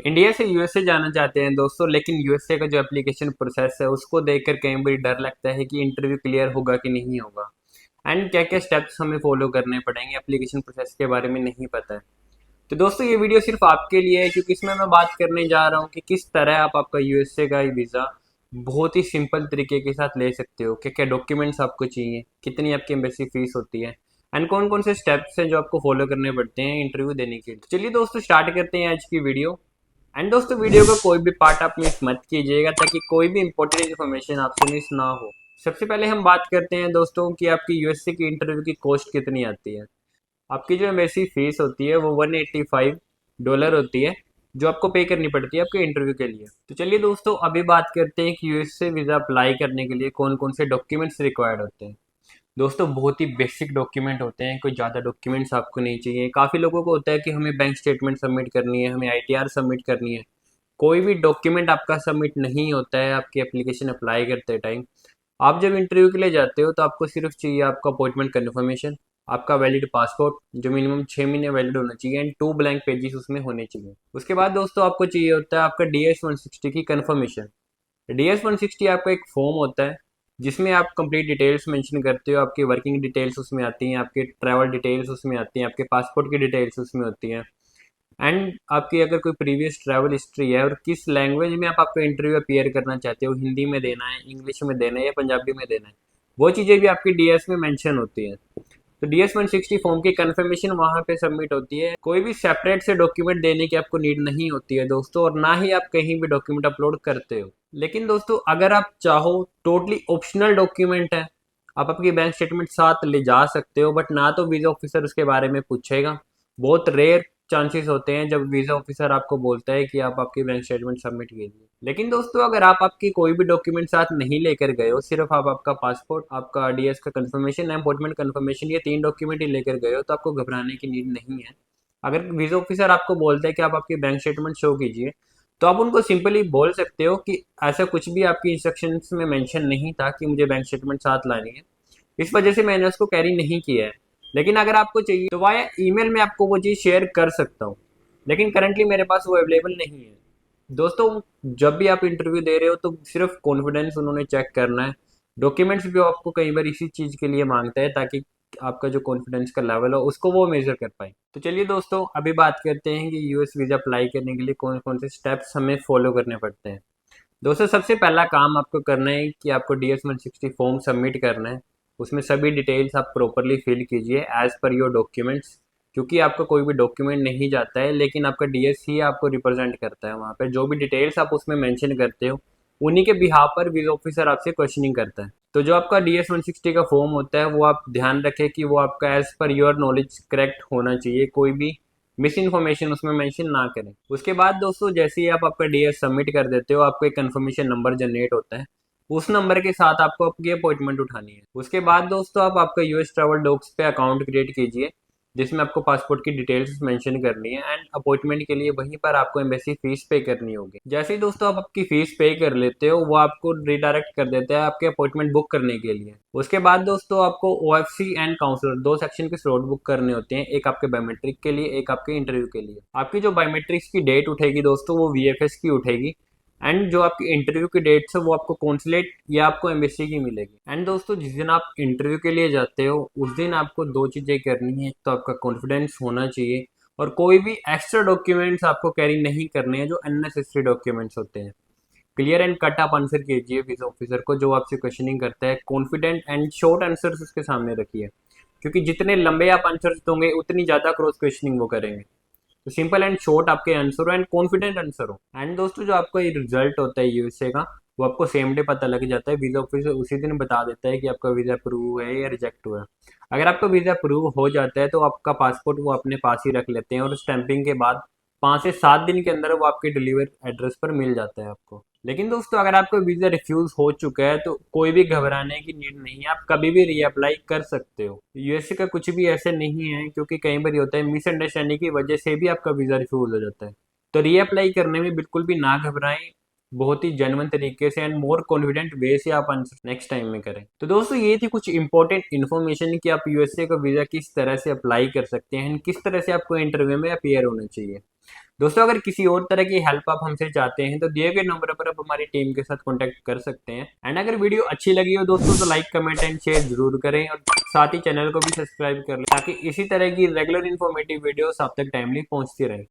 India से USA जाना चाहते हैं दोस्तों, लेकिन यूएसए का जो एप्लीकेशन प्रोसेस है उसको देखकर कई बार डर लगता है कि इंटरव्यू क्लियर होगा कि नहीं होगा। एंड क्या क्या स्टेप्स हमें फॉलो करने पड़ेंगे, एप्लीकेशन प्रोसेस के बारे में नहीं पता है। तो दोस्तों ये वीडियो सिर्फ आपके लिए है, क्योंकि इसमें मैं बात करने जा रहा हूँ कि किस तरह आप आपका यूएसए का वीज़ा बहुत ही सिंपल तरीके के साथ ले सकते हो। क्या क्या डॉक्यूमेंट्स आपको चाहिए, कितनी आपकी एम्बेसी फीस होती है, एंड कौन कौन से स्टेप्स हैं जो आपको फॉलो करने पड़ते हैं इंटरव्यू देने के लिए। तो चलिए दोस्तों स्टार्ट करते हैं आज की वीडियो। एंड दोस्तों वीडियो का कोई भी पार्ट आप मिस मत कीजिएगा, ताकि कोई भी इंपॉर्टेंट इन्फॉर्मेशन आपसे मिस ना हो। सबसे पहले हम बात करते हैं दोस्तों कि आपकी यूएसए की इंटरव्यू की कॉस्ट कितनी आती है। आपकी जो एम्बेसी फीस होती है वो $185 होती है, जो आपको पे करनी पड़ती है आपके इंटरव्यू के लिए। तो चलिए दोस्तों अभी बात करते हैं कि यूएसए वीज़ा अप्लाई करने के लिए कौन कौन से डॉक्यूमेंट्स रिक्वायर्ड होते हैं। दोस्तों बहुत ही बेसिक डॉक्यूमेंट होते हैं, कोई ज़्यादा डॉक्यूमेंट्स आपको नहीं चाहिए। काफ़ी लोगों को होता है कि हमें बैंक स्टेटमेंट सबमिट करनी है, हमें आईटीआर सबमिट करनी है। कोई भी डॉक्यूमेंट आपका सबमिट नहीं होता है आपकी एप्लीकेशन अप्लाई करते टाइम। आप जब इंटरव्यू के लिए जाते हो तो आपको सिर्फ चाहिए आपका अपॉइंटमेंट कन्फर्मेशन, आपका वैलिड पासपोर्ट जो मिनिमम 6 महीने वैलिड होना चाहिए, एंड 2 ब्लैंक पेजेस उसमें होने चाहिए। उसके बाद दोस्तों आपको चाहिए होता है आपका DS-160 की कन्फर्मेशन। DS-160 आपका एक फॉर्म होता है जिसमें आप कंप्लीट डिटेल्स मेंशन करते हो। आपकी वर्किंग डिटेल्स उसमें आती हैं, आपके ट्रैवल डिटेल्स उसमें आती हैं, आपके पासपोर्ट की डिटेल्स उसमें होती हैं, एंड आपकी अगर कोई प्रीवियस ट्रैवल हिस्ट्री है, और किस लैंग्वेज में आप आपका इंटरव्यू अपीयर करना चाहते हो, हिंदी में देना है, इंग्लिश में देना है या पंजाबी में देना है, वो चीज़ें भी आपकी डीएस में मेंशन होती है। तो DS-160 फॉर्म की कंफर्मेशन वहाँ पे सबमिट होती है। कोई भी सेपरेट से डॉक्यूमेंट देने की आपको नीड नहीं होती है दोस्तों, और ना ही आप कहीं भी डॉक्यूमेंट अपलोड करते हो। लेकिन दोस्तों अगर आप चाहो, टोटली ऑप्शनल डॉक्यूमेंट है, आप आपकी बैंक स्टेटमेंट साथ ले जा सकते हो, बट ना तो वीज़ा ऑफिसर उसके बारे में पूछेगा। बहुत रेयर चांसेस होते हैं जब वीज़ा ऑफिसर आपको बोलता है कि आप आपकी बैंक स्टेटमेंट सबमिट कीजिए। लेकिन दोस्तों अगर आप आपकी कोई भी डॉक्यूमेंट साथ नहीं लेकर गए हो, सिर्फ आप आपका पासपोर्ट, आपका डीएस का कंफर्मेशन, अपॉइंटमेंट कंफर्मेशन, ये 3 डॉक्यूमेंट ही लेकर गए हो, तो आपको घबराने की नीड नहीं है। अगर वीज़ा ऑफिसर आपको बोलता है कि आप आपकी बैंक स्टेटमेंट शो कीजिए, तो आप उनको सिंपली बोल सकते हो कि ऐसा कुछ भी आपकी इंस्ट्रक्शंस में मेंशन नहीं था कि मुझे बैंक स्टेटमेंट साथ लानी है, इस वजह से मैंने उसको कैरी नहीं किया है। लेकिन अगर आपको चाहिए तो वाया ईमेल में आपको वो चीज़ शेयर कर सकता हूँ, लेकिन करंटली मेरे पास वो अवेलेबल नहीं है। दोस्तों जब भी आप इंटरव्यू दे रहे हो तो सिर्फ कॉन्फिडेंस उन्होंने चेक करना है। डॉक्यूमेंट्स भी आपको कई बार इसी चीज़ के लिए मांगता है, ताकि आपका जो कॉन्फिडेंस का लेवल हो उसको वो मेजर कर पाए। तो चलिए दोस्तों अभी बात करते हैं कि यूएस वीज़ा अप्लाई करने के लिए कौन कौन से स्टेप्स हमें फॉलो करने पड़ते हैं। दोस्तों सबसे पहला काम आपको करना है कि आपको DS-160 फॉर्म सबमिट करना है। उसमें सभी डिटेल्स आप प्रॉपरली फिल कीजिए एज पर योर डॉक्यूमेंट्स, क्योंकि आपका कोई भी डॉक्यूमेंट नहीं जाता है, लेकिन आपका डीएस ही आपको रिप्रेजेंट करता है। वहाँ पे जो भी डिटेल्स आप उसमें मेंशन करते हो, उन्हीं के बिहाफ पर वीज़ा ऑफिसर आपसे क्वेश्चनिंग करता है। तो जो आपका DS-160 का फॉर्म होता है वो आप ध्यान रखें कि वो आपका as per your knowledge correct होना चाहिए, कोई भी मिस इन्फॉर्मेशन उसमें मेंशन ना करें। उसके बाद दोस्तों जैसे ही आप आपका डीएस सबमिट कर देते हो, आपको एक कंफर्मेशन नंबर जनरेट होता है। उस नंबर के साथ आपको आपकी अपॉइंटमेंट उठानी है। उसके बाद दोस्तों आप आपका यूएस ट्रैवल डॉक्स पे अकाउंट क्रिएट कीजिए, जिसमें आपको पासपोर्ट की डिटेल्स मेंशन करनी है, एंड अपॉइंटमेंट के लिए वहीं पर आपको एम्बेसी फीस पे करनी होगी। जैसे ही दोस्तों आप आपकी फीस पे कर लेते हो, वो आपको रिडायरेक्ट कर देता है आपके अपॉइंटमेंट बुक करने के लिए। उसके बाद दोस्तों आपको ओएफसी एंड काउंसलर 2 सेक्शन के स्लॉट बुक करने होते हैं, एक आपके बायोमेट्रिक के लिए, एक आपके इंटरव्यू के लिए। आपकी जो बायोमेट्रिक्स की डेट उठेगी दोस्तों वो वीएफएस की उठेगी, एंड जो आपकी इंटरव्यू की डेट्स है वो आपको कॉन्सुलेट या आपको एम्बेसी की मिलेगी। एंड दोस्तों जिस दिन आप इंटरव्यू के लिए जाते हो उस दिन आपको 2 चीज़ें करनी है। तो आपका कॉन्फिडेंस होना चाहिए, और कोई भी एक्स्ट्रा डॉक्यूमेंट्स आपको कैरी नहीं करने हैं जो अननेसेसरी डॉक्यूमेंट्स होते हैं। क्लियर एंड कट आप आंसर कीजिए वीज़ा ऑफिसर को जो आपसे क्वेश्चनिंग करता है। कॉन्फिडेंट एंड शॉर्ट आंसर्स उसके सामने रखिए, क्योंकि जितने लंबे आप आंसर्स दोगे उतनी ज़्यादा क्रॉस क्वेश्चनिंग वो करेंगे। तो सिंपल एंड शॉर्ट आपके आंसर हो, एंड कॉन्फिडेंट आंसर हो। एंड दोस्तों जो आपका ये रिजल्ट होता है यूएसए का, वो आपको सेम डे पता लग जाता है। वीज़ा ऑफिसर उसी दिन बता देता है कि आपका वीज़ा अप्रूव है या रिजेक्ट हुआ है। अगर आपका वीज़ा अप्रूव हो जाता है तो आपका पासपोर्ट वो अपने पास ही रख लेते हैं, और स्टैंपिंग के बाद 5 से 7 दिन के अंदर वो आपके डिलीवर एड्रेस पर मिल जाता है आपको। लेकिन दोस्तों अगर आपका वीज़ा रिफ्यूज़ हो चुका है तो कोई भी घबराने की नीड नहीं है, आप कभी भी रीअप्लाई कर सकते हो। यूएसए का कुछ भी ऐसे नहीं है, क्योंकि कई बार ये होता है मिसअंडरस्टैंडिंग की वजह से भी आपका वीज़ा रिफ्यूज़ हो जाता है। तो रीअप्लाई करने में बिल्कुल भी ना घबराएं, बहुत ही जेन्युइन तरीके से एंड मोर कॉन्फिडेंट वे से आप आंसर नेक्स्ट टाइम में करें। तो दोस्तों ये थी कुछ इंपॉर्टेंट इन्फॉर्मेशन कि आप यूएसए का वीज़ा किस तरह से अप्लाई कर सकते हैं, किस तरह से आपको इंटरव्यू में अपियर होना चाहिए। दोस्तों अगर किसी और तरह की हेल्प आप हमसे चाहते हैं तो दिए गए नंबर पर आप हमारी टीम के साथ कॉन्टेक्ट कर सकते हैं। एंड अगर वीडियो अच्छी लगी हो दोस्तों तो लाइक कमेंट एंड शेयर जरूर करें और साथ ही चैनल को भी सब्सक्राइब कर लें ताकि इसी तरह की रेगुलर इन्फॉर्मेटिव वीडियोस आप तक टाइमली पहुंचती रहे।